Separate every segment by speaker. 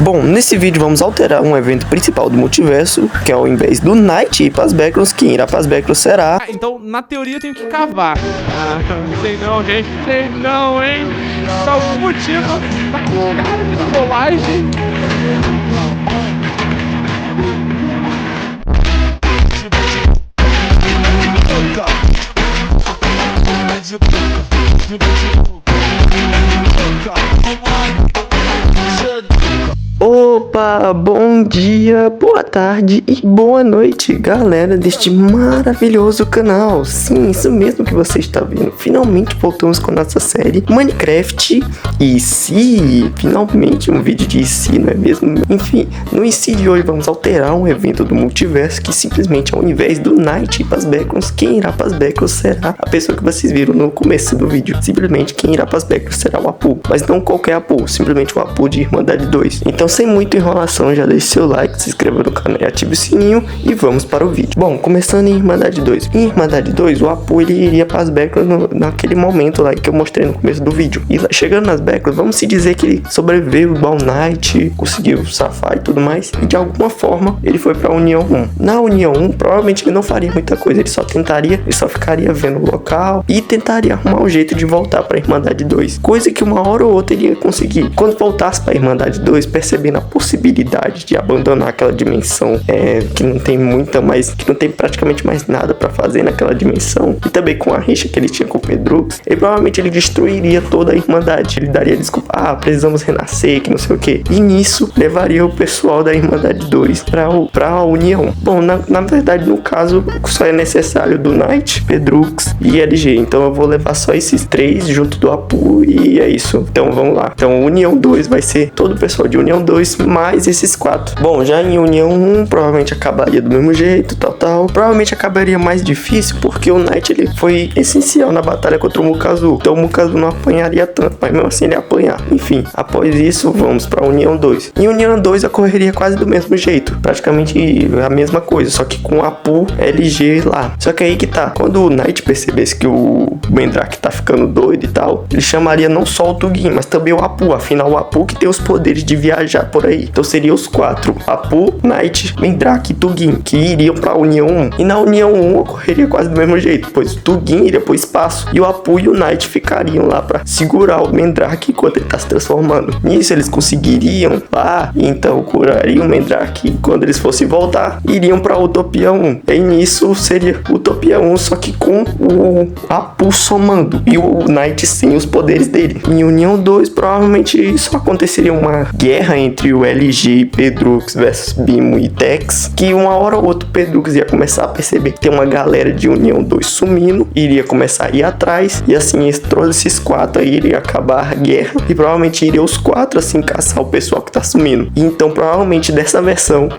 Speaker 1: Bom, nesse vídeo vamos alterar um evento principal do multiverso, que ao invés do Knight ir para as backgrounds, quem irá para as backgrounds será...
Speaker 2: Então, na teoria, eu tenho que cavar. Não sei não, gente. Sei não, hein? Por algum motivo, tá com cara de trollagem.
Speaker 1: Opa, bom dia, boa tarde e boa noite, galera deste maravilhoso canal. Sim, isso mesmo que você está vendo. Finalmente voltamos com a nossa série Minecraft IC. Finalmente um vídeo de IC, não é mesmo? Enfim, no IC de hoje vamos alterar um evento do multiverso que simplesmente ao invés do Knight ir para as backgrounds, quem irá para as backgrounds será a pessoa que vocês viram no começo do vídeo. Simplesmente quem irá para as backgrounds será o Apu, mas não qualquer Apu, simplesmente o Apu de Irmandade 2. Então, sem muita enrolação, já deixe seu like, se inscreva no canal e ative o sininho e vamos para o vídeo. Bom, começando em Irmandade 2. Em Irmandade 2, o Apu ele iria para as backgrounds naquele momento lá que eu mostrei no começo do vídeo. E chegando nas backgrounds, vamos se dizer que ele sobreviveu igual Knight, conseguiu safar e tudo mais. E de alguma forma, ele foi para a União 1. Na União 1, provavelmente ele não faria muita coisa. Ele só ficaria vendo o local e tentaria arrumar um jeito de voltar para a Irmandade 2. Coisa que uma hora ou outra ele ia conseguir. Quando voltasse para a Irmandade 2, percebendo a possibilidade de abandonar aquela dimensão que não tem que não tem praticamente mais nada para fazer naquela dimensão, e também com a rixa que ele tinha com o Pedrux, provavelmente ele destruiria toda a Irmandade. Ele daria desculpa, precisamos renascer, que não sei o que, e nisso levaria o pessoal da Irmandade 2 para a União. Bom, na verdade, no caso, só é necessário do Knight, Pedrux e LG, então eu vou levar só esses três junto do Apu e é isso. Então vamos lá. Então União 2 vai ser todo o pessoal de União 2 mais esses quatro. Bom, já em União 1 provavelmente acabaria do mesmo jeito, tal. Provavelmente acabaria mais difícil porque o Knight ele foi essencial na batalha contra o Mukazu. Então o Mukazu não apanharia tanto, mas mesmo assim ele ia apanhar. Enfim, após isso vamos para União 2. Em União 2 ocorreria quase do mesmo jeito, praticamente a mesma coisa, só que com Apu, LG lá. Só que aí que tá, quando o Knight percebesse que o Mandrake tá ficando doido e tal, ele chamaria não só o Tugin, mas também o Apu. Afinal, o Apu que tem os poderes de viajar por aí. Então seriam os quatro: Apu, Knight, Mandrake e Tugin, que iriam para a União 1. E na União 1 ocorreria quase do mesmo jeito, pois o Tugin iria pro espaço e o Apu e o Knight ficariam lá para segurar o Mandrake enquanto ele tá se transformando. Nisso eles conseguiriam lá, e então curariam o Mandrake, e quando eles fossem voltar, iriam para Utopia 1. E nisso seria Utopia 1, só que com o Apu somando e o Knight sem os poderes dele. Em União 2 provavelmente só aconteceria uma guerra entre o LG, Pedrux versus Bimo e Tex, que uma hora ou outra o Pedrux ia começar a perceber que tem uma galera de União 2 sumindo, iria começar a ir atrás, e assim todos esses quatro aí iria acabar a guerra, e provavelmente iriam os quatro assim caçar o pessoal que tá sumindo. E então provavelmente dessa versão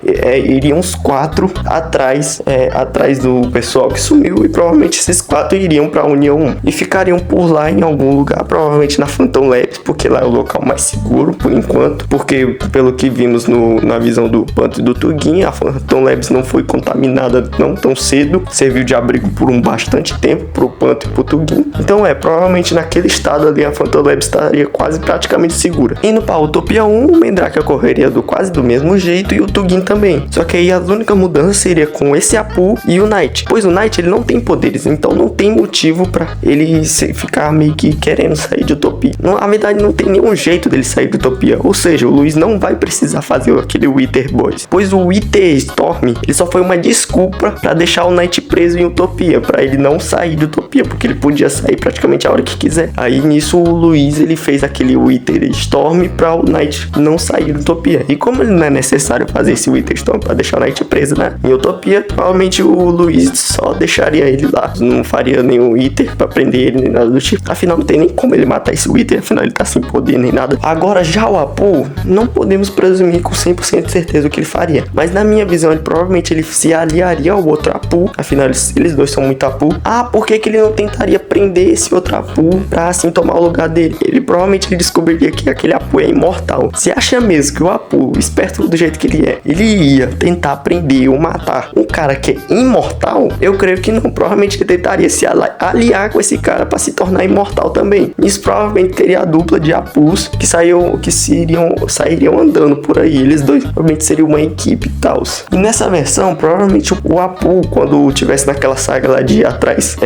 Speaker 1: iriam os quatro atrás do pessoal que sumiu, e provavelmente esses quatro iriam pra União 1 e ficariam por lá em algum lugar, provavelmente na Phantom Labs, porque lá é o local mais seguro por enquanto, porque pelo que vimos na visão do Panto e do Tugin, a Phantom Labs não foi contaminada não tão cedo, serviu de abrigo por bastante tempo pro Panto e pro Tugin. Então provavelmente naquele estado ali a Phantom Labs estaria quase praticamente segura. Indo pra Utopia 1, o Mandrake ocorreria quase do mesmo jeito e o Tugin também. Só que aí as únicas mudanças seria com esse Apu e o Knight, pois o Knight ele não tem poderes, então não tem motivo pra ele ficar meio que querendo sair de Utopia. Na verdade não tem nenhum jeito dele sair de Utopia, ou seja, o Luiz não vai precisar fazer aquele Wither Boys, pois o Wither Storm ele só foi uma desculpa pra deixar o Knight preso em Utopia, pra ele não sair de Utopia, porque ele podia sair praticamente a hora que quiser. Aí nisso o Luiz ele fez aquele Wither Storm pra o Knight não sair de Utopia, e como ele não é necessário fazer esse Wither Storm pra deixar o Knight preso em Utopia, provavelmente o Luiz só deixaria ele lá, não faria nenhum Wither pra prender ele nem nada do tipo. Afinal não tem nem como ele matar esse Wither, afinal ele tá sem poder nem nada. Agora já o Apu, não podemos presumir com 100% de certeza o que ele faria, mas na minha visão ele provavelmente ele se aliaria ao outro Apu, afinal eles dois são muito Apu. Por que ele não tentaria prender esse outro Apu pra assim tomar o lugar dele? Ele provavelmente descobriria que aquele Apu é imortal. Você acha mesmo que o Apu, esperto do jeito que ele ia tentar prender ou matar um cara que é imortal? Eu creio que não. Provavelmente ele tentaria se aliar com esse cara pra se tornar imortal também. Isso provavelmente teria a dupla de Apus que sairiam andando andando por aí. Eles dois provavelmente seriam uma equipe e tal. E nessa versão, provavelmente o Apu, quando tivesse naquela saga lá de ir atrás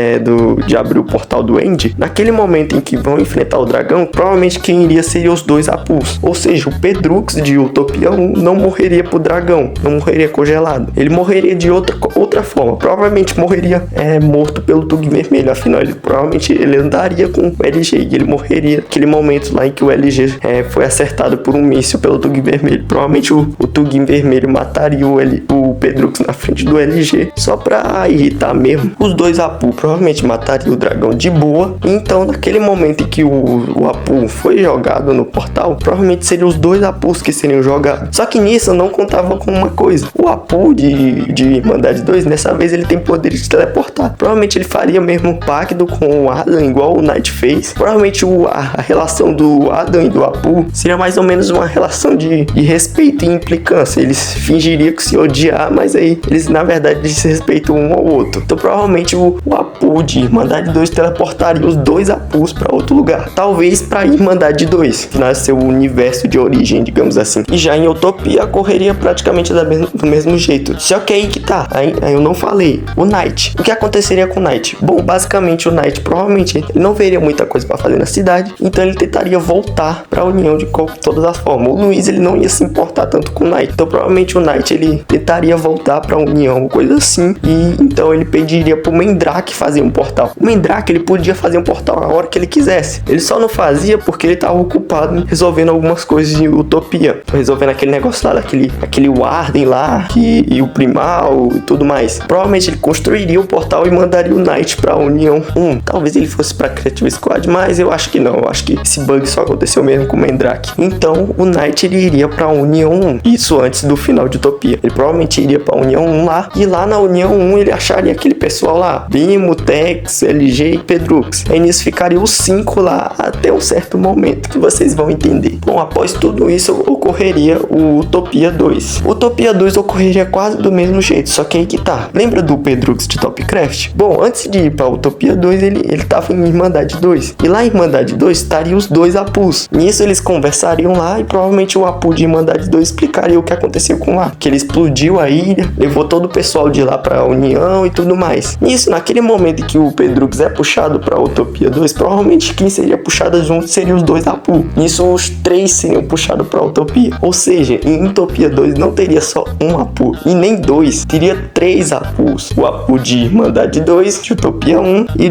Speaker 1: de abrir o portal do End, naquele momento em que vão enfrentar o dragão, provavelmente quem iria seria os dois Apus. Ou seja, o Pedrux de Utopia 1 não morreria pro dragão, não morreria congelado. Ele morreria de outra forma. Provavelmente morreria morto pelo Tug Vermelho. Afinal, provavelmente ele andaria com o LG e ele morreria naquele momento lá em que o LG foi acertado por um míssil pelo Tug Vermelho. Provavelmente o Tug Vermelho mataria o Pedrux na frente do LG só pra irritar mesmo. Os dois Apu provavelmente matariam o dragão de boa. Então, naquele momento em que o Apu foi jogado no portal, provavelmente seriam os dois Apus que seriam jogados. Só que nisso eu não contava com uma coisa. O Apu de Irmandade 2, dessa vez ele tem poder de teleportar. Provavelmente ele faria mesmo um pacto com o Adam, igual o Knight fez. Provavelmente a relação do Adam e do Apu seria mais ou menos uma relação de respeito e implicância. Eles fingiriam que se odiar, mas aí eles na verdade se respeitam um ao outro. Então provavelmente o Apu de Irmandade 2 teleportaria os dois Apus para outro lugar. Talvez para Irmandade 2, que nasceu o universo de origem, digamos assim. E já em Utopia correria praticamente do mesmo jeito. Só que aí que tá. Aí eu não falei. O Knight. O que aconteceria com o Knight? Bom, basicamente o Knight provavelmente ele não veria muita coisa para fazer na cidade. Então ele tentaria voltar para a União de todas as formas. O Luiz ele não ia se importar tanto com o Knight. Então provavelmente o Knight ele tentaria voltar para a União, coisa assim. E então ele pediria pro Mandrake fazer um portal. O Mandrake ele podia fazer um portal a hora que ele quisesse. Ele só não fazia porque ele estava ocupado em resolvendo algumas coisas de Utopia. Resolvendo aquele negócio lá, aquele Warden lá, e o Primal e tudo mais. Provavelmente ele construiria o portal e mandaria o Knight pra União 1. Talvez ele fosse pra Creative Squad, mas eu acho que não. Eu acho que esse bug só aconteceu mesmo com o Mandrake. Então o Knight ele iria pra União 1. Isso antes do final de Utopia. Ele provavelmente iria pra União 1 lá. E lá na União 1 ele acharia aquele pessoal lá. Bimo, Tex, LG e Pedrux. Aí nisso ficaria os 5 lá até um certo momento que vocês vão entender. Bom, após tudo isso ocorreria o Utopia 2. Utopia 2 ocorreria quase do mesmo jeito, só que aí que tá. Lembra do Pedrux de Topcraft? Bom, antes de ir pra Utopia 2, ele tava em Irmandade 2. E lá em Irmandade 2 estaria os dois Apus. Nisso eles conversariam lá e provavelmente o Apu de Irmandade 2 explicaria o que aconteceu com lá. Que ele explodiu a ilha, levou todo o pessoal de lá pra União e tudo mais. Nisso, naquele momento em que o Pedrux é puxado pra Utopia 2, provavelmente quem seria puxado junto seriam os dois Apu. Nisso os 3 seriam puxados pra Utopia. Ou seja, em Utopia 2 não teria só um Apu, e nem 2, teria 3 Apus. O Apu de Irmandade 2, de Utopia 1 e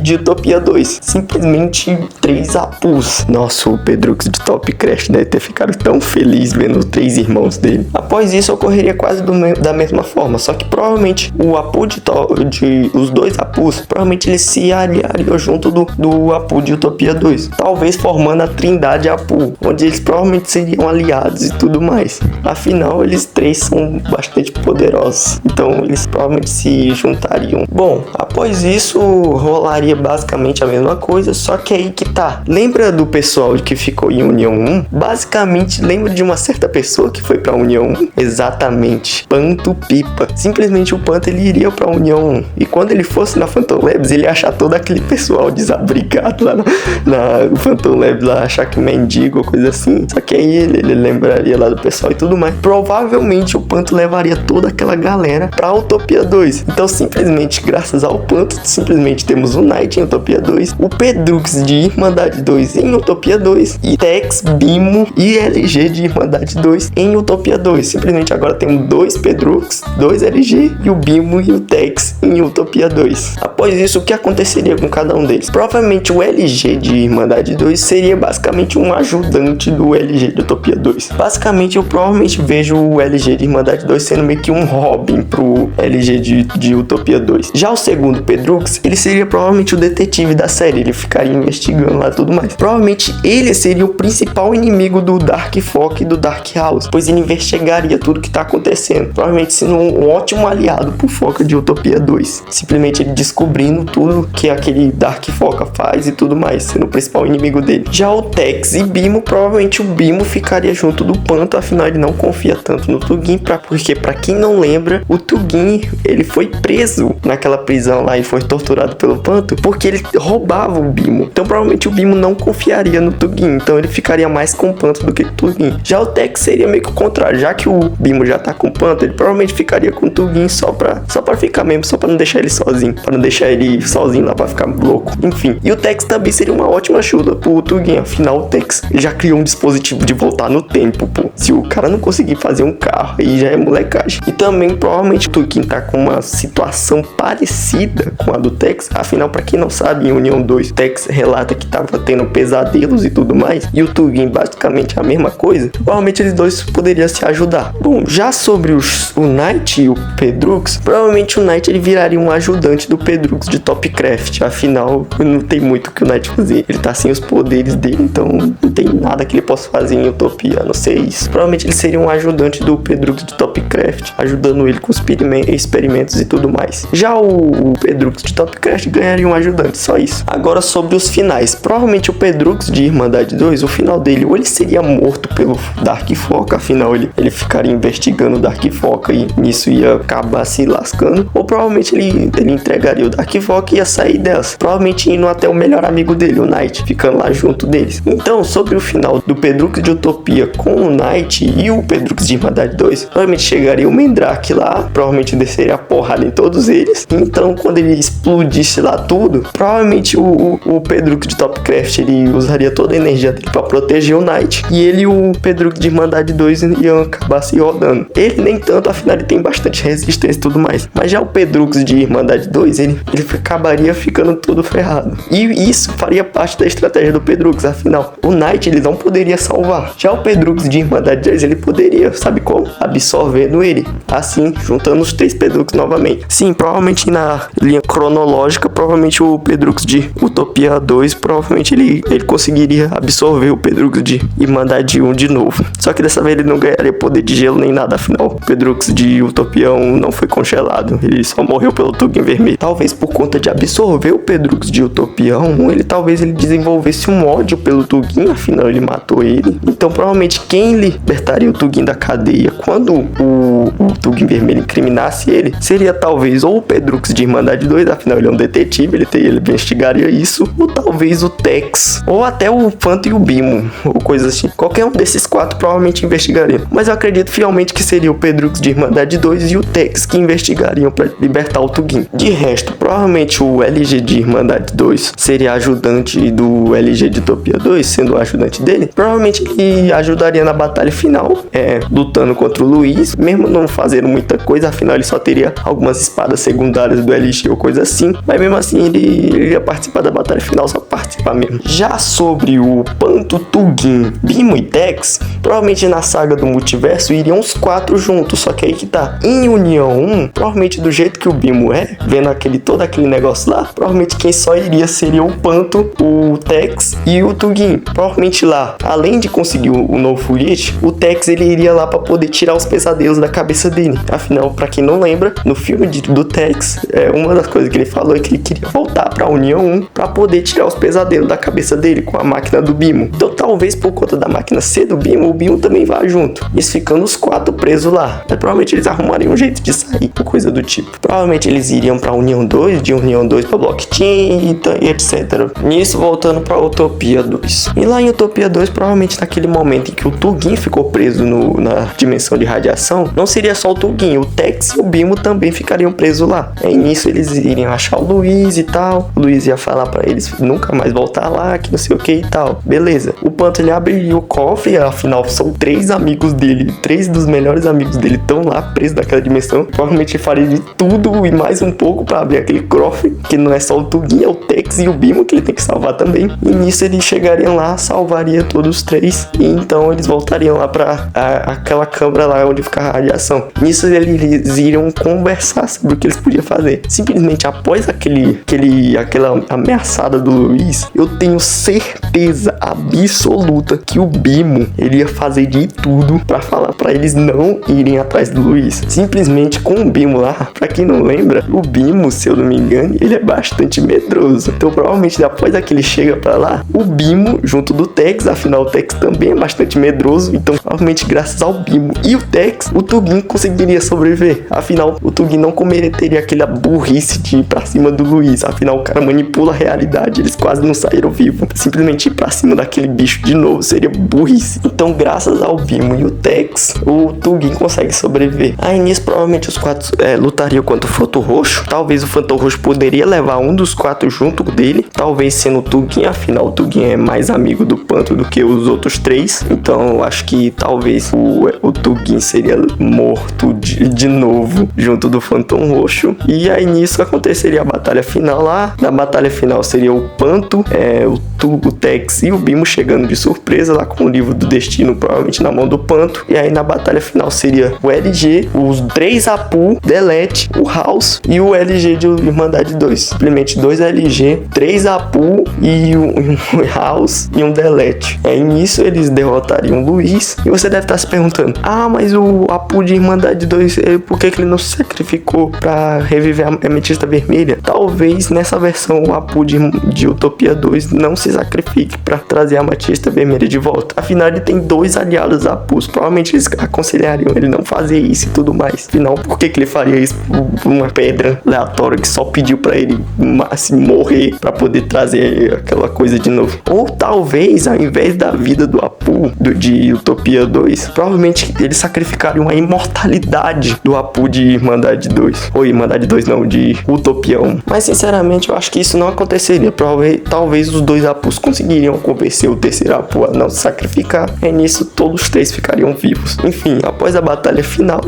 Speaker 1: de Utopia 2. Simplesmente 3 Apus. Nossa, o Pedrux de Topcraft deve ter ficado tão feliz vendo os 3 irmãos dele. Após isso ocorreria quase da mesma forma, só que provavelmente o Apu os dois Apus, provavelmente eles se aliariam junto do Apu de Utopia 2, talvez formando a Trindade Apu, onde eles provavelmente seriam aliados e tudo mais. Afinal, eles 3 são bastante poderosos, então eles provavelmente se juntariam. Bom, após isso rolaria basicamente a mesma coisa, só que aí que tá. Lembra do pessoal que ficou em União 1? Basicamente lembra de uma certa pessoa que foi pra União 1? Exatamente, Panto Pipa. Simplesmente o Panto ele iria pra União 1, e quando ele fosse na Phantom Labs ele ia achar todo aquele pessoal desabrigado lá na Phantom Labs, lá achar que mendigo ou coisa assim. Só que aí ele lembraria lá do pessoal e tudo mais. Provavelmente o Panto levaria toda aquela galera pra Utopia 2. Então simplesmente graças ao Panto, simplesmente temos o Knight em Utopia 2, o Pedrux de Irmandade 2 em Utopia 2 e Tex, Bimo e LG de Irmandade 2 em Utopia 2. Simplesmente agora temos 2 Pedrux, 2 LG e o Bimo e o Tex em Utopia 2. Após isso, o que aconteceria com cada um deles? Provavelmente o LG de Irmandade 2 seria basicamente um ajudante do LG de Utopia 2. Basicamente eu provavelmente vejo o LG de Irmandade 2 sendo meio que um Robin pro LG de Utopia 2. Já o segundo Pedrux, ele seria provavelmente o detetive da série, ele ficaria investigando lá tudo mais. Provavelmente ele seria o principal inimigo do Dark Fock e do Dark House, pois ele investigaria tudo que tá acontecendo, provavelmente sendo um ótimo aliado pro Foca de Utopia Utopia 2. Simplesmente ele descobrindo tudo que aquele Dark Foca faz e tudo mais, sendo o principal inimigo dele. Já o Tex e Bimo, provavelmente o Bimo ficaria junto do Panto, afinal ele não confia tanto no Tugin, porque pra quem não lembra, o Tugin, ele foi preso naquela prisão lá e foi torturado pelo Panto, porque ele roubava o Bimo. Então provavelmente o Bimo não confiaria no Tugin, então ele ficaria mais com o Panto do que com o Tugin. Já o Tex seria meio que o contrário, já que o Bimo já tá com o Panto, ele provavelmente ficaria com o Tugin só pra ficar mesmo, só pra não deixar ele sozinho, pra não deixar ele sozinho lá pra ficar louco. Enfim, e o Tex também seria uma ótima ajuda pro Tugin, afinal o Tex já criou um dispositivo de voltar no tempo, pô. Se o cara não conseguir fazer um carro, aí já é molecagem. E também provavelmente o Tugin tá com uma situação parecida com a do Tex, afinal pra quem não sabe, em União 2, Tex relata que tava tendo pesadelos e tudo mais, e o Tugin basicamente a mesma coisa. Provavelmente eles dois poderiam se ajudar. Bom, já sobre o Knight e o Pedrux, provavelmente o Knight ele viraria um ajudante do Pedrux de Topcraft, afinal não tem muito o que o Knight fazer, ele tá sem os poderes dele, então não tem nada que ele possa fazer em Utopia, a não ser isso. Provavelmente ele seria um ajudante do Pedrux de Topcraft, ajudando ele com experimentos e tudo mais. Já o Pedrux de Topcraft ganharia um ajudante, só isso. Agora sobre os finais, provavelmente o Pedrux de Irmandade 2, o final dele, ou ele seria morto pelo Dark Foca, afinal ele ficaria investigando o Dark Foca e nisso ia acabar se lascando, ou provavelmente ele entregaria o Dark Foca e ia sair delas, provavelmente indo até o melhor amigo dele, o Knight, ficando lá junto deles. Então, sobre o final do Pedrux de Utopia com o Knight e o Pedrux de Irmandade 2, provavelmente chegaria o Mendrake lá, provavelmente desceria a porrada em todos eles. Então, quando ele explodisse lá tudo, provavelmente o Pedrux de Topcraft ele usaria toda a energia dele pra proteger o Knight, e ele e o Pedrux de Irmandade 2 iam acabar se rodando. Ele nem tanto, afinal ele tem bastante resistência e tudo mais, mas já o Pedrux de Irmandade 2 ele acabaria ficando todo ferrado, e isso faria parte da estratégia do Pedrux, afinal o Knight ele não poderia salvar. Já o Pedrux de Irmandade 2 ele poderia, sabe como? Absorvendo ele, assim, juntando os 3 Pedrux novamente. Sim, provavelmente na linha cronológica, provavelmente o Pedrux de Utopia 2, provavelmente ele conseguiria absorver o Pedrux de Irmandade 1 de novo. Só que dessa vez ele não ganharia poder de gelo nem nada, afinal o Pedrux de Utopia 1 não foi congelado, ele só morreu pelo Tugin vermelho. Talvez por conta de absorver o Pedrux de Utopia 1, talvez ele desenvolvesse um ódio pelo Tugin, afinal ele matou ele. Então provavelmente quem libertaria o Tugin da cadeia quando o Tugin vermelho incriminasse ele, seria talvez ou o Pedrux de Irmandade 2, afinal ele é um detetive, ele investigaria isso, ou talvez o Tex, ou até o Panto e o Bimo, ou coisa assim. Qualquer um desses 4 provavelmente investigaria, mas eu acredito fielmente que seria o Pedrux de Irmandade 2 e o Tex que investigariam para libertar o Tugin. De resto, provavelmente o LG de Irmandade 2 seria ajudante do LG de Utopia 2, sendo o ajudante dele. Provavelmente ele ajudaria na batalha final, lutando contra o Luiz, mesmo não fazendo muita coisa, afinal ele só teria algumas espadas secundárias do LG ou coisa assim, mas mesmo assim ele ia participar da batalha final, só participar mesmo. Já sobre o Panto, Tugin, Bimo e Tex, provavelmente na saga do multiverso iriam os 4 juntos, só que aí que tá, em União 1, provavelmente do jeito que o Bimo vendo todo aquele negócio lá, provavelmente quem só iria seria o Panto, o Tex e o Tugin. Provavelmente lá, além de conseguir o novo foguete, o Tex ele iria lá pra poder tirar os pesadelos da cabeça dele. Afinal, pra quem não lembra, no filme do Tex, uma das coisas que ele falou é que ele queria voltar pra União 1 pra poder tirar os pesadelos da cabeça dele com a máquina do Bimo. Então talvez por conta da máquina ser do Bimo, o Bimo também vá junto. Eles ficando os 4 presos lá. Mas provavelmente eles arrumariam um jeito de sair, ou coisa do tipo. Provavelmente eles iriam pra União 2, de União 2 pra Blockchain e etc. Nisso, voltando pra Utopia 2. E lá em Utopia 2, provavelmente naquele momento em que o Tugin ficou preso na dimensão de radiação, não seria só o Tugin, o Tex e o Bimo também ficariam presos lá. Aí nisso eles iriam achar o Luiz e tal. O Luiz ia falar pra eles nunca mais voltar lá, que não sei o que e tal. Beleza. O Panto ele abriria o cofre, afinal são 3 amigos dele, 3 dos melhores amigos dele estão lá presos naquela dimensão. Provavelmente ele faria de tudo e mais um pouco pra abrir aquele cofre, que não é só o Tugin, é o Tex e o Bimo que ele tem que salvar também. E nisso eles chegariam lá, salvaria todos os 3 e então eles voltariam lá pra aquela câmara lá onde fica a radiação. Nisso eles iriam conversar sobre o que eles podiam fazer. Simplesmente após aquela ameaçada do Luiz, eu tenho certeza absoluta que o Bimo ele ia fazer de tudo pra falar pra eles não irem atrás do Luiz. Simplesmente com o Bimo lá, Pra quem não lembra, o Bimo, se eu não me engano, ele é bastante medroso. Então provavelmente depois que ele chega pra lá, o Bimo junto do Tex, afinal o Tex também é bastante medroso, então provavelmente graças ao Bimo e o Tex, o Tugin conseguiria sobreviver. Afinal, o Tugin não cometeria aquela burrice de ir pra cima do Luiz. Afinal, o cara manipula a realidade, eles quase não saíram vivos. Simplesmente ir pra cima daquele bicho de novo seria burrice. Então, graças ao Bimo e o Tex, o Tugin consegue sobreviver. Aí nisso, provavelmente os quatro lutariam contra o Fanto Roxo. Talvez o Fanto Roxo poderia levar um dos quatro junto dele, talvez sendo o Tugin, afinal o Tugin é mais amigo do Panto do que os outros três. Então, eu acho que talvez o Tugin seria morto de novo junto do Phantom Roxo. E aí nisso aconteceria a batalha final lá. Na batalha final seria o Panto, o Tex e o Bimo chegando de surpresa lá com o livro do destino, provavelmente na mão do Panto. E aí na batalha final seria o LG, os 3 Apu, Delete, o House e o LG de Irmandade 2. Simplesmente 2 LG, 3 Apu e um House e um Delete. Aí nisso eles derrotariam o Luiz. E você deve estar se perguntando: ah, mas o Apu de Irmandade 2, por que ele não se sacrificou pra reviver a Ametista Vermelha? Talvez nessa versão o Apu de Utopia 2 não se sacrifique pra trazer a Ametista Vermelha de volta. Afinal, ele tem 2 aliados Apus. Provavelmente eles aconselhariam ele não fazer isso e tudo mais. Afinal, por que ele faria isso por uma pedra aleatória que só pediu pra ele assim, morrer pra poder trazer aquela coisa de novo? Ou talvez, ao invés da vida do Apu de Utopia 2, provavelmente eles sacrificariam a imortalidade do Apu de Irmandade 2. Ou Irmandade 2 não, de Utopia 1. Mas sinceramente eu acho que isso não aconteceria. Talvez os 2 Apus conseguiriam convencer o terceiro Apu a não se sacrificar. E nisso todos os 3 ficariam vivos. Enfim, após a batalha final,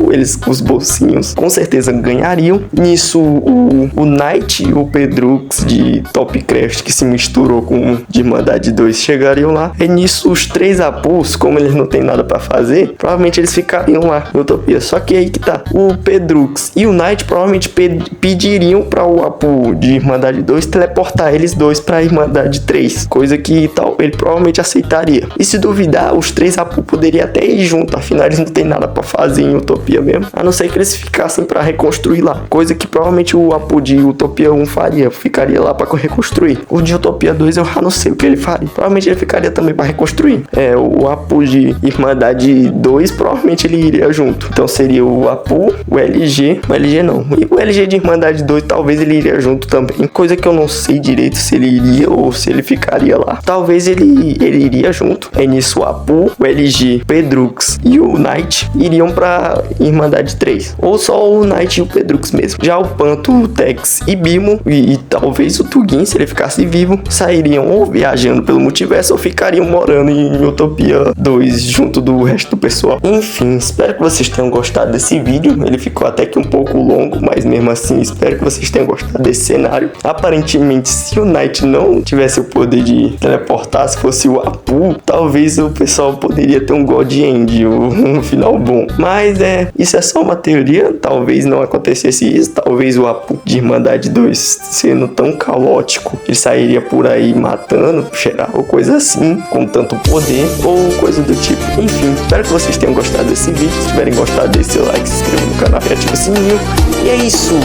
Speaker 1: os bolsinhos com certeza ganhariam. Nisso o Knight e o Pedrux de Topcraft, que se misturou com de Irmandade 2, chegariam lá. E nisso os 3 Apus, como eles não têm nada pra fazer, provavelmente eles ficariam lá no Utopia. Só que aí que tá, o Pedrux e o Knight provavelmente pediriam para o Apu de Irmandade 2 teleportar eles dois pra Irmandade 3, coisa que ele provavelmente aceitaria. E se duvidar, os 3 Apu poderiam até ir junto, afinal eles não tem nada pra fazer em Utopia mesmo, a não ser que eles ficassem pra reconstruir lá, coisa que provavelmente o Apu de Utopia 1 faria, ficaria lá pra reconstruir. O de Utopia 2 eu já não sei o que ele faria, provavelmente ele ficaria também pra reconstruir. O Apu de Irmandade 2 provavelmente ele iria junto, então seria o Apu, o LG não, e o LG de Irmandade 2 talvez ele iria junto também, coisa que eu não sei direito se ele iria ou se ele ficaria lá. Talvez ele iria junto. É nisso o Apu, o LG, Pedrux e o Knight iriam pra Irmandade 3, ou só o Knight e o Pedrux mesmo. Já o Panto, o Tex e Bimo e talvez o Tugin, se ele ficasse vivo, sairiam ou viajando pelo multiverso ou ficariam morando em Utopia 2 junto do resto do pessoal. Enfim, espero que vocês tenham gostado desse vídeo. Ele ficou até que um pouco longo, mas mesmo assim espero que vocês tenham gostado desse cenário. Aparentemente, se o Knight não tivesse o poder de teleportar, se fosse o Apu, talvez o pessoal poderia ter um God End, um final bom. Mas isso é só uma teoria, talvez não acontecesse isso, talvez o Apu de Irmandade 2 sendo tão caótico, ele sairia por aí matando, geral, ou coisa assim, com tanto poder, ou coisa do tipo. Enfim, espero que vocês tenham gostado desse vídeo. Se tiverem gostado, deixe seu like, se inscreva no canal e ative o sininho. E é isso,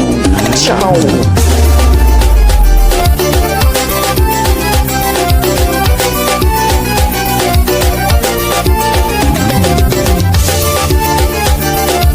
Speaker 1: tchau!